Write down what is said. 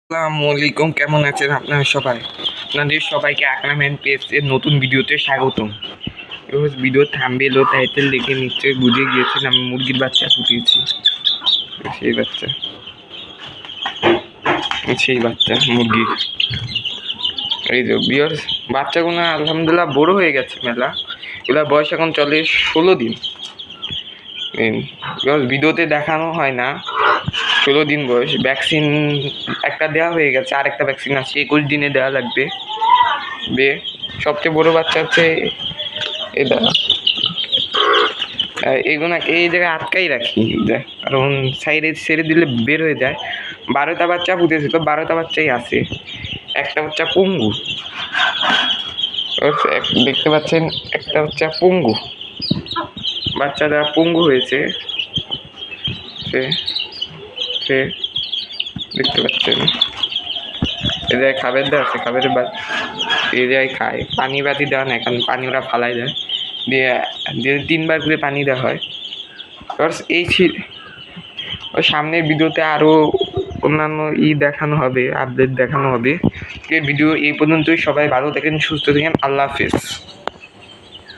আসসালামু আলাইকুম, কেমন আছেন আপনারা সবাই? আপনাদের সবাইকে আকরাম এন্ড পেজের নতুন ভিডিওতে স্বাগতম। ভিডিও থাম্বনেল ও টাইটেল দেখে নিশ্চয়ই বুঝে গিয়েছেন আমি মুরগির বাচ্চা ফুটিয়েছি। সেই বাচ্চা মুরগির। এই যে ভিউয়ার্স, বাচ্চাগুলো আলহামদুলিল্লাহ বড় হয়ে গেছে মেলা। এগুলোর বয়স এখন চলে 16 দিন। ভিডিওতে দেখানো হয় না, 16 দিন বয়স। ভ্যাকসিন একটা দেওয়া হয়ে গেছে, আর একটা ভ্যাকসিন আছে 21 দিনে দেওয়া লাগবে। সবচেয়ে বড় বাচ্চা হচ্ছে এটা। এগুলোকে এই জায়গায় আটকাই রাখি, কারণ সাইডে ছেড়ে দিলে বের হয়ে যায়। 12টা বাচ্চা ফুটেছে, তো 12টা বাচ্চাই আছে। একটা বাচ্চা পঙ্গু, দেখতে পাচ্ছেন, একটা বাচ্চা পঙ্গু। বাচ্চাটা পঙ্গু হয়েছে, সে দেখতে পাচ্ছেন। এ জায়গায় খাবার দেওয়া আছে, খাবারের এই জায়গায় খায়। পানি বাতি দেওয়া নাই, কারণ পানি ওরা ফালাই দেয়। দিয়ে 3বার করে পানি দেওয়া হয়। এই ওই সামনের ভিডিওতে আরও অন্যান্য দেখানো হবে, আপডেট দেখানো হবে। এই ভিডিও এই পর্যন্তই। সবাই ভালো থাকেন, সুস্থ থাকেন, আল্লাহ হাফেজ।